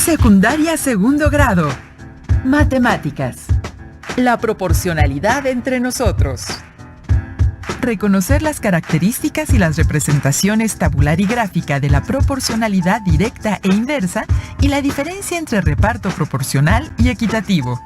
Secundaria segundo grado. Matemáticas. La proporcionalidad entre nosotros. Reconocer las características y las representaciones tabular y gráfica de la proporcionalidad directa e inversa y la diferencia entre reparto proporcional y equitativo.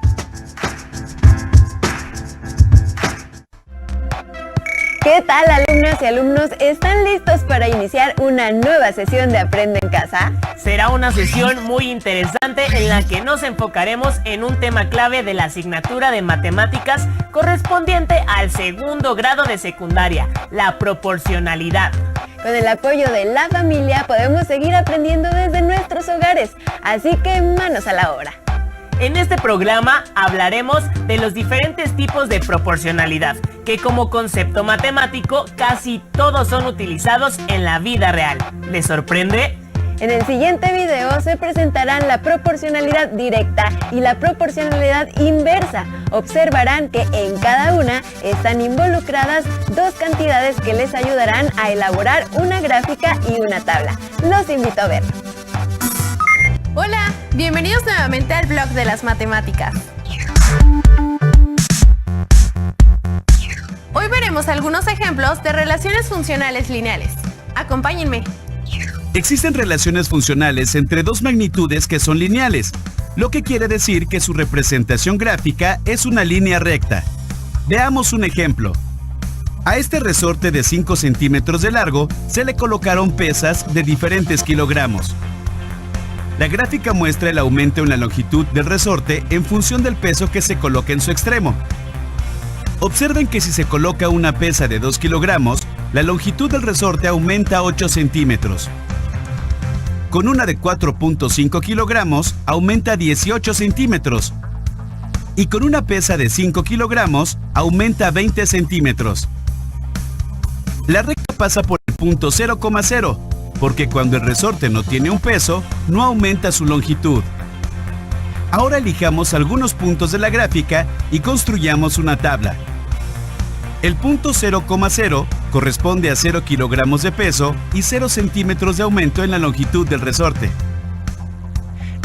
¿Qué tal, alumnas y alumnos? ¿Están listos para iniciar una nueva sesión de Aprende en Casa? Será una sesión muy interesante en la que nos enfocaremos en un tema clave de la asignatura de matemáticas correspondiente al segundo grado de secundaria, la proporcionalidad. Con el apoyo de la familia podemos seguir aprendiendo desde nuestros hogares, así que manos a la obra. En este programa hablaremos de los diferentes tipos de proporcionalidad, que como concepto matemático casi todos son utilizados en la vida real. ¿Les sorprende? En el siguiente video se presentarán la proporcionalidad directa y la proporcionalidad inversa. Observarán que en cada una están involucradas dos cantidades que les ayudarán a elaborar una gráfica y una tabla. Los invito a ver. Hola, bienvenidos nuevamente al blog de las matemáticas. Hoy veremos algunos ejemplos de relaciones funcionales lineales. Acompáñenme. Existen relaciones funcionales entre dos magnitudes que son lineales, lo que quiere decir que su representación gráfica es una línea recta. Veamos un ejemplo. A este resorte de 5 centímetros de largo se le colocaron pesas de diferentes kilogramos. La gráfica muestra el aumento en la longitud del resorte en función del peso que se coloca en su extremo. Observen que si se coloca una pesa de 2 kilogramos, la longitud del resorte aumenta 8 centímetros. Con una de 4.5 kilogramos, aumenta 18 centímetros. Y con una pesa de 5 kilogramos, aumenta 20 centímetros. La recta pasa por el punto 0,0. Porque cuando el resorte no tiene un peso, no aumenta su longitud. Ahora elijamos algunos puntos de la gráfica y construyamos una tabla. El punto 0,0 corresponde a 0 kilogramos de peso y 0 centímetros de aumento en la longitud del resorte.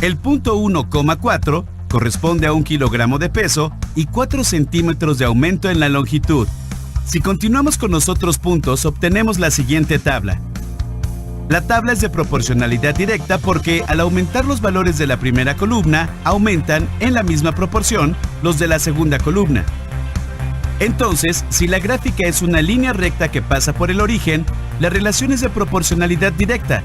El punto 1,4 corresponde a 1 kilogramo de peso y 4 centímetros de aumento en la longitud. Si continuamos con los otros puntos, obtenemos la siguiente tabla. La tabla es de proporcionalidad directa porque al aumentar los valores de la primera columna, aumentan en la misma proporción los de la segunda columna. Entonces, si la gráfica es una línea recta que pasa por el origen, la relación es de proporcionalidad directa.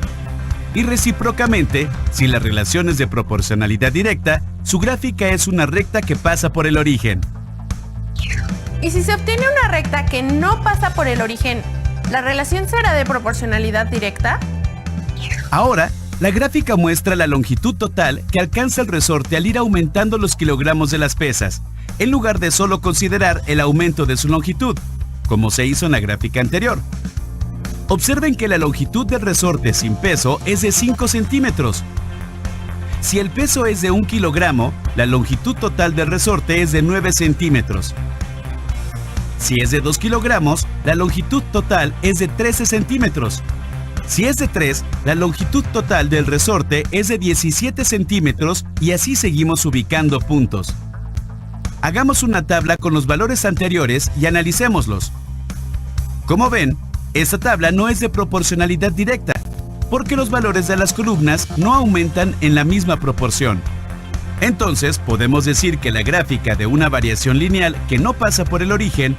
Y recíprocamente, si la relación es de proporcionalidad directa, su gráfica es una recta que pasa por el origen. ¿Y si se obtiene una recta que no pasa por el origen, la relación será de proporcionalidad directa? Ahora, la gráfica muestra la longitud total que alcanza el resorte al ir aumentando los kilogramos de las pesas, en lugar de solo considerar el aumento de su longitud, como se hizo en la gráfica anterior. Observen que la longitud del resorte sin peso es de 5 centímetros. Si el peso es de 1 kilogramo, la longitud total del resorte es de 9 centímetros. Si es de 2 kilogramos, la longitud total es de 13 centímetros. Si es de 3, la longitud total del resorte es de 17 centímetros y así seguimos ubicando puntos. Hagamos una tabla con los valores anteriores y analicémoslos. Como ven, esta tabla no es de proporcionalidad directa, porque los valores de las columnas no aumentan en la misma proporción. Entonces, podemos decir que la gráfica de una variación lineal que no pasa por el origen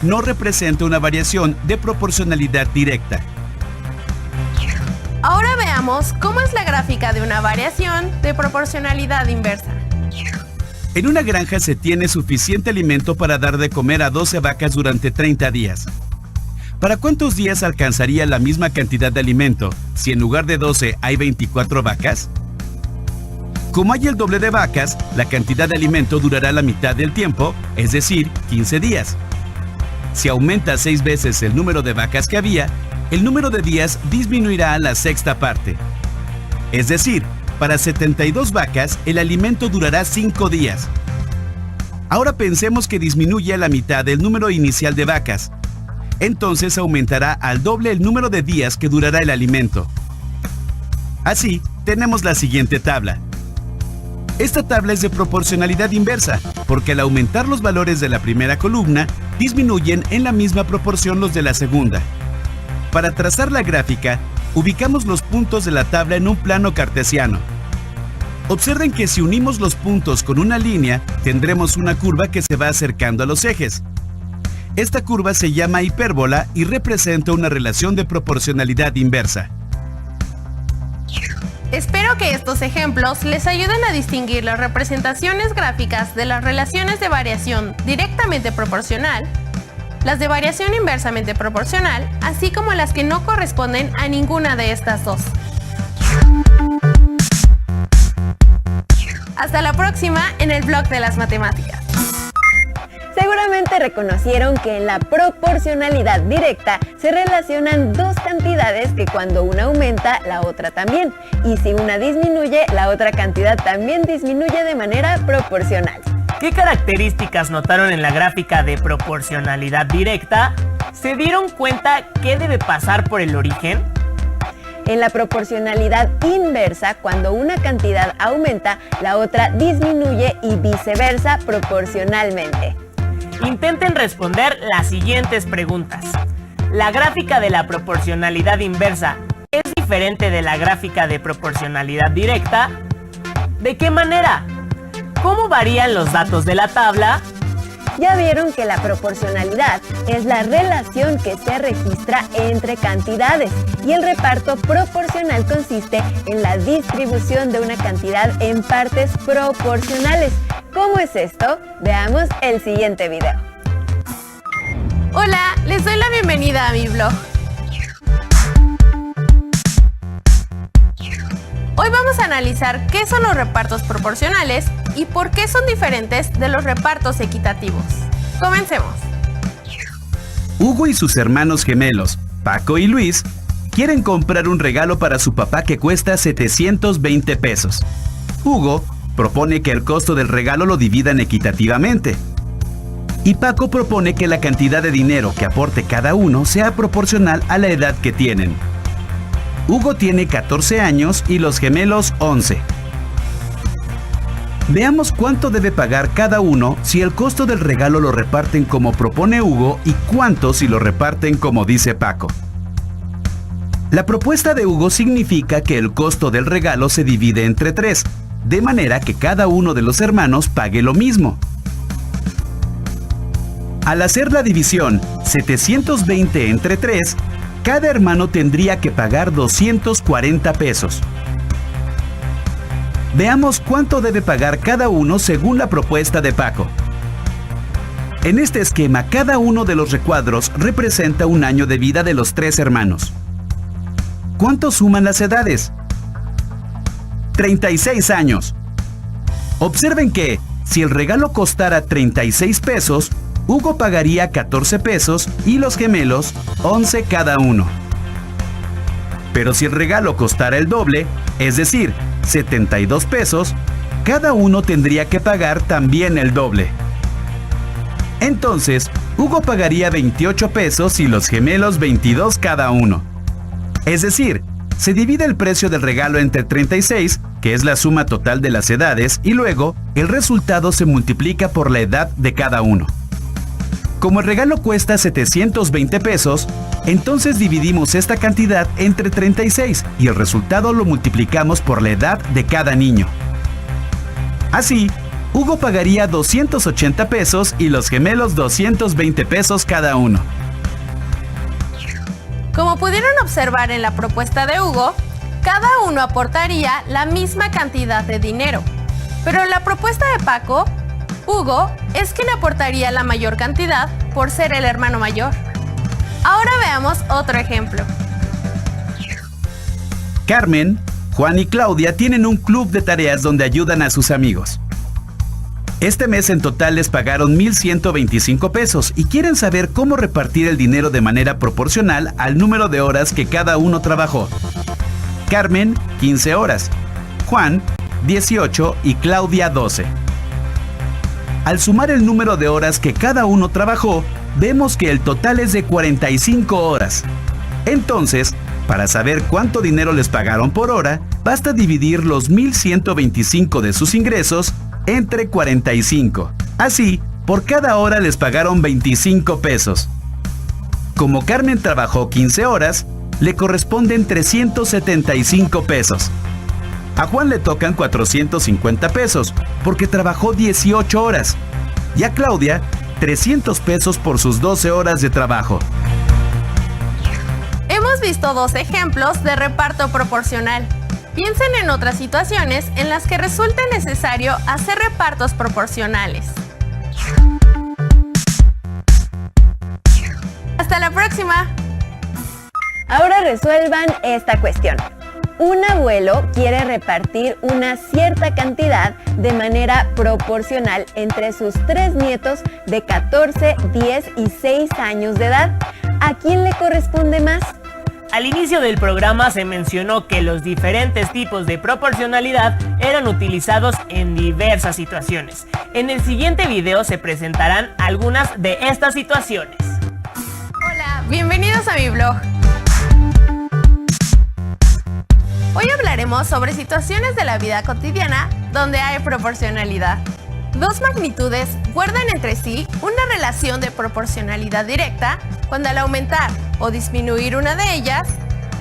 no representa una variación de proporcionalidad directa. Ahora veamos cómo es la gráfica de una variación de proporcionalidad inversa. En una granja se tiene suficiente alimento para dar de comer a 12 vacas durante 30 días. ¿Para cuántos días alcanzaría la misma cantidad de alimento si en lugar de 12 hay 24 vacas? Como hay el doble de vacas, la cantidad de alimento durará la mitad del tiempo, es decir, 15 días. Si aumenta 6 veces el número de vacas que había, el número de días disminuirá a la sexta parte. Es decir, para 72 vacas, el alimento durará 5 días. Ahora pensemos que disminuye a la mitad el número inicial de vacas. Entonces aumentará al doble el número de días que durará el alimento. Así, tenemos la siguiente tabla. Esta tabla es de proporcionalidad inversa, porque al aumentar los valores de la primera columna, disminuyen en la misma proporción los de la segunda. Para trazar la gráfica, ubicamos los puntos de la tabla en un plano cartesiano. Observen que si unimos los puntos con una línea, tendremos una curva que se va acercando a los ejes. Esta curva se llama hipérbola y representa una relación de proporcionalidad inversa. Espero que estos ejemplos les ayuden a distinguir las representaciones gráficas de las relaciones de variación directamente proporcional, las de variación inversamente proporcional, así como las que no corresponden a ninguna de estas dos. Hasta la próxima en el blog de las matemáticas. Seguramente reconocieron que en la proporcionalidad directa se relacionan dos cantidades que cuando una aumenta, la otra también. Y si una disminuye, la otra cantidad también disminuye de manera proporcional. ¿Qué características notaron en la gráfica de proporcionalidad directa? ¿Se dieron cuenta qué debe pasar por el origen? En la proporcionalidad inversa, cuando una cantidad aumenta, la otra disminuye y viceversa proporcionalmente. Intenten responder las siguientes preguntas. ¿La gráfica de la proporcionalidad inversa es diferente de la gráfica de proporcionalidad directa? ¿De qué manera? ¿Cómo varían los datos de la tabla? Ya vieron que la proporcionalidad es la relación que se registra entre cantidades y el reparto proporcional consiste en la distribución de una cantidad en partes proporcionales. ¿Cómo es esto? Veamos el siguiente video. Hola, les doy la bienvenida a mi blog. Hoy vamos a analizar qué son los repartos proporcionales y por qué son diferentes de los repartos equitativos. Comencemos. Hugo y sus hermanos gemelos, Paco y Luis, quieren comprar un regalo para su papá que cuesta 720 pesos. Hugo propone que el costo del regalo lo dividan equitativamente. Y Paco propone que la cantidad de dinero que aporte cada uno sea proporcional a la edad que tienen. Hugo tiene 14 años y los gemelos 11. Veamos cuánto debe pagar cada uno si el costo del regalo lo reparten como propone Hugo y cuánto si lo reparten como dice Paco. La propuesta de Hugo significa que el costo del regalo se divide entre 3, de manera que cada uno de los hermanos pague lo mismo. Al hacer la división 720 entre 3, cada hermano tendría que pagar 240 pesos. Veamos cuánto debe pagar cada uno según la propuesta de Paco. En este esquema, cada uno de los recuadros representa un año de vida de los 3 hermanos. ¿Cuánto suman las edades? 36 años. Observen que, si el regalo costara 36 pesos, Hugo pagaría 14 pesos y los gemelos 11 cada uno. Pero si el regalo costara el doble, es decir, 72 pesos, cada uno tendría que pagar también el doble. Entonces, Hugo pagaría 28 pesos y los gemelos 22 cada uno. Es decir, se divide el precio del regalo entre 36, que es la suma total de las edades, y luego el resultado se multiplica por la edad de cada uno. Como el regalo cuesta 720 pesos, entonces dividimos esta cantidad entre 36 y el resultado lo multiplicamos por la edad de cada niño. Así, Hugo pagaría 280 pesos y los gemelos 220 pesos cada uno. Como pudieron observar en la propuesta de Hugo, cada uno aportaría la misma cantidad de dinero. Pero en la propuesta de Paco, Hugo es quien aportaría la mayor cantidad por ser el hermano mayor. Ahora veamos otro ejemplo. Carmen, Juan y Claudia tienen un club de tareas donde ayudan a sus amigos. Este mes en total les pagaron 1,125 pesos y quieren saber cómo repartir el dinero de manera proporcional al número de horas que cada uno trabajó. Carmen, 15 horas, Juan, 18 y Claudia, 12. Al sumar el número de horas que cada uno trabajó, vemos que el total es de 45 horas. Entonces, Para saber cuánto dinero les pagaron por hora, basta dividir los 1,125 de sus ingresos entre 45. Así, por cada hora les pagaron 25 pesos. Como Carmen trabajó 15 horas, le corresponden 375 pesos. A Juan le tocan 450 pesos porque trabajó 18 horas. Y a Claudia, 300 pesos por sus 12 horas de trabajo. Hemos visto dos ejemplos de reparto proporcional. Piensen en otras situaciones en las que resulte necesario hacer repartos proporcionales. ¡Hasta la próxima! Ahora resuelvan esta cuestión. Un abuelo quiere repartir una cierta cantidad de manera proporcional entre sus 3 nietos de 14, 10 y 6 años de edad. ¿A quién le corresponde más? Al inicio del programa se mencionó que los diferentes tipos de proporcionalidad eran utilizados en diversas situaciones. En el siguiente video se presentarán algunas de estas situaciones. Hola, bienvenidos a mi blog. Hoy hablaremos sobre situaciones de la vida cotidiana donde hay proporcionalidad. Dos magnitudes guardan entre sí una relación de proporcionalidad directa cuando al aumentar o disminuir una de ellas,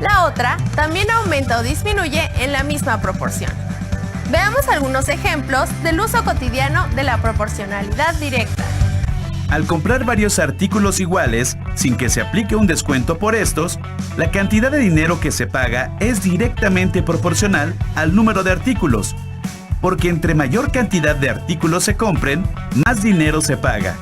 la otra también aumenta o disminuye en la misma proporción. Veamos algunos ejemplos del uso cotidiano de la proporcionalidad directa. Al comprar varios artículos iguales, sin que se aplique un descuento por estos, la cantidad de dinero que se paga es directamente proporcional al número de artículos, porque entre mayor cantidad de artículos se compren, más dinero se paga.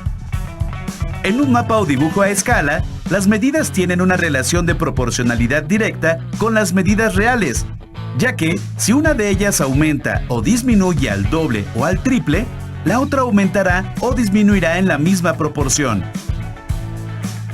En un mapa o dibujo a escala, las medidas tienen una relación de proporcionalidad directa con las medidas reales, ya que si una de ellas aumenta o disminuye al doble o al triple, la otra aumentará o disminuirá en la misma proporción.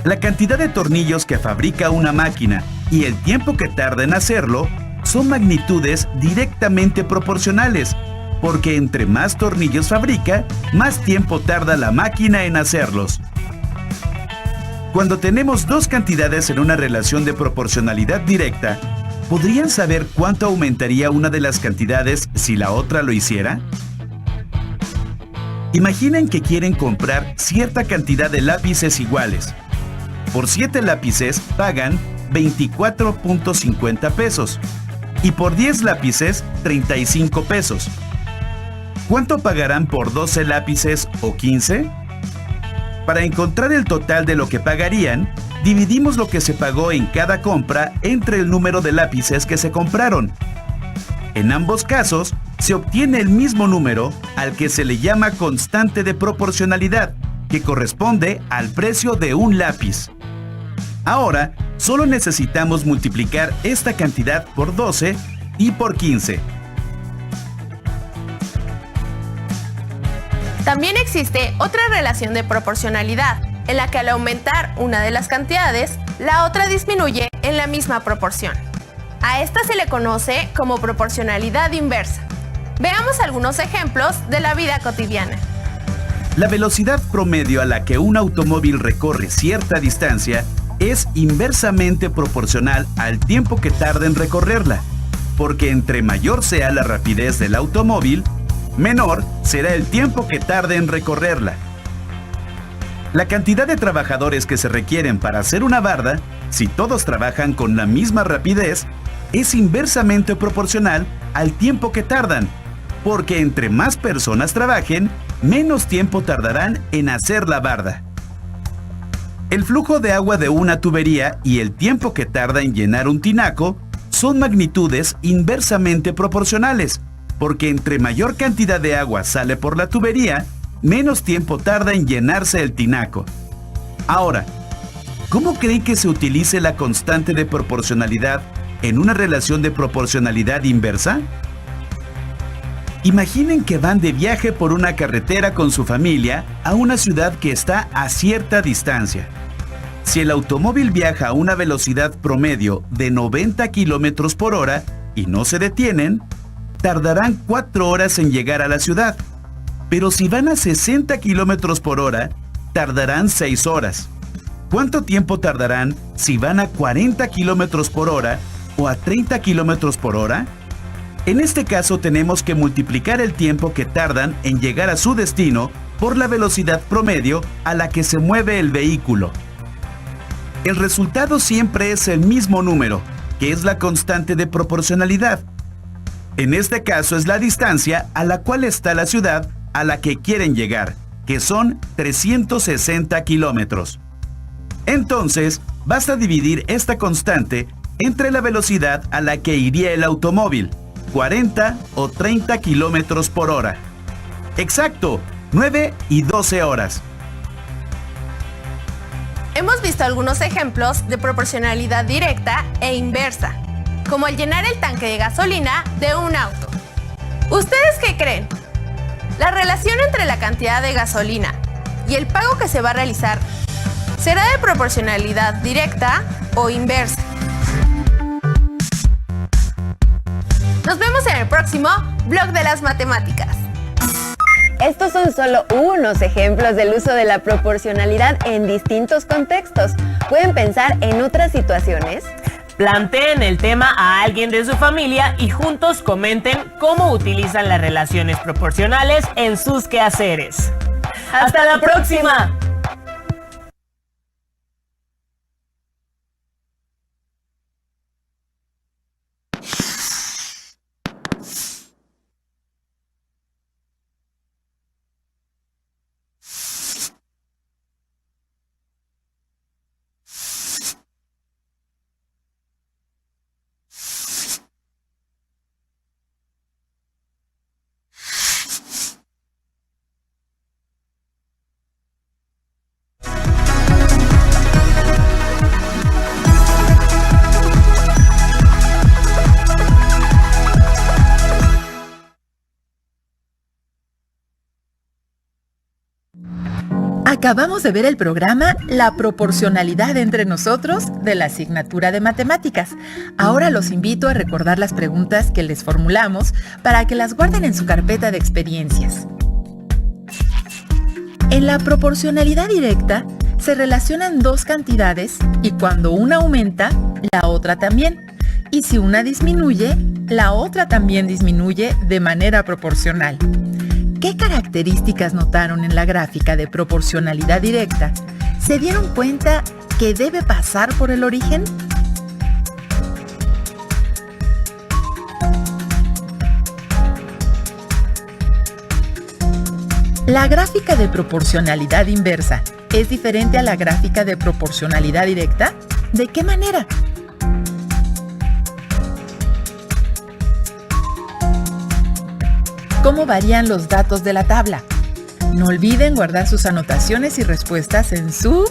La cantidad de tornillos que fabrica una máquina y el tiempo que tarda en hacerlo son magnitudes directamente proporcionales, porque entre más tornillos fabrica, más tiempo tarda la máquina en hacerlos. Cuando tenemos dos cantidades en una relación de proporcionalidad directa, ¿podrían saber cuánto aumentaría una de las cantidades si la otra lo hiciera? Imaginen que quieren comprar cierta cantidad de lápices iguales. Por 7 lápices pagan 24.50 pesos y por 10 lápices 35 pesos. ¿Cuánto pagarán por 12 lápices o 15? Para encontrar el total de lo que pagarían, dividimos lo que se pagó en cada compra entre el número de lápices que se compraron. En ambos casos, se obtiene el mismo número al que se le llama constante de proporcionalidad, que corresponde al precio de un lápiz. Ahora, solo necesitamos multiplicar esta cantidad por 12 y por 15. También existe otra relación de proporcionalidad, en la que al aumentar una de las cantidades, la otra disminuye en la misma proporción. A esta se le conoce como proporcionalidad inversa. Veamos algunos ejemplos de la vida cotidiana. La velocidad promedio a la que un automóvil recorre cierta distancia es inversamente proporcional al tiempo que tarda en recorrerla, porque entre mayor sea la rapidez del automóvil, menor será el tiempo que tarde en recorrerla. La cantidad de trabajadores que se requieren para hacer una barda, si todos trabajan con la misma rapidez, es inversamente proporcional al tiempo que tardan, porque entre más personas trabajen, menos tiempo tardarán en hacer la barda. El flujo de agua de una tubería y el tiempo que tarda en llenar un tinaco son magnitudes inversamente proporcionales, porque entre mayor cantidad de agua sale por la tubería, menos tiempo tarda en llenarse el tinaco. Ahora, ¿cómo creen que se utilice la constante de proporcionalidad en una relación de proporcionalidad inversa? Imaginen que van de viaje por una carretera con su familia a una ciudad que está a cierta distancia. Si el automóvil viaja a una velocidad promedio de 90 km por hora y no se detienen, tardarán 4 horas en llegar a la ciudad. Pero si van a 60 km por hora, tardarán 6 horas. ¿Cuánto tiempo tardarán si van a 40 km por hora o a 30 km por hora? En este caso tenemos que multiplicar el tiempo que tardan en llegar a su destino por la velocidad promedio a la que se mueve el vehículo. El resultado siempre es el mismo número, que es la constante de proporcionalidad. En este caso es la distancia a la cual está la ciudad a la que quieren llegar, que son 360 kilómetros. Entonces, basta dividir esta constante entre la velocidad a la que iría el automóvil, 40 o 30 kilómetros por hora. Exacto, 9 y 12 horas. Hemos visto algunos ejemplos de proporcionalidad directa e inversa, como el llenar el tanque de gasolina de un auto. ¿Ustedes qué creen? ¿La relación entre la cantidad de gasolina y el pago que se va a realizar será de proporcionalidad directa o inversa? Nos vemos en el próximo Blog de las Matemáticas. Estos son solo unos ejemplos del uso de la proporcionalidad en distintos contextos. ¿Pueden pensar en otras situaciones? Planteen el tema a alguien de su familia y juntos comenten cómo utilizan las relaciones proporcionales en sus quehaceres. ¡Hasta la próxima! Acabamos de ver el programa La proporcionalidad entre nosotros de la asignatura de matemáticas. Ahora los invito a recordar las preguntas que les formulamos para que las guarden en su carpeta de experiencias. En la proporcionalidad directa se relacionan dos cantidades y cuando una aumenta, la otra también. Y si una disminuye, la otra también disminuye de manera proporcional. ¿Qué características notaron en la gráfica de proporcionalidad directa? ¿Se dieron cuenta que debe pasar por el origen? La gráfica de proporcionalidad inversa es diferente a la gráfica de proporcionalidad directa. ¿De qué manera? ¿Cómo varían los datos de la tabla? No olviden guardar sus anotaciones y respuestas en su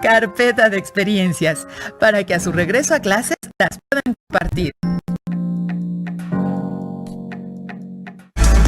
carpeta de experiencias para que a su regreso a clases las puedan compartir.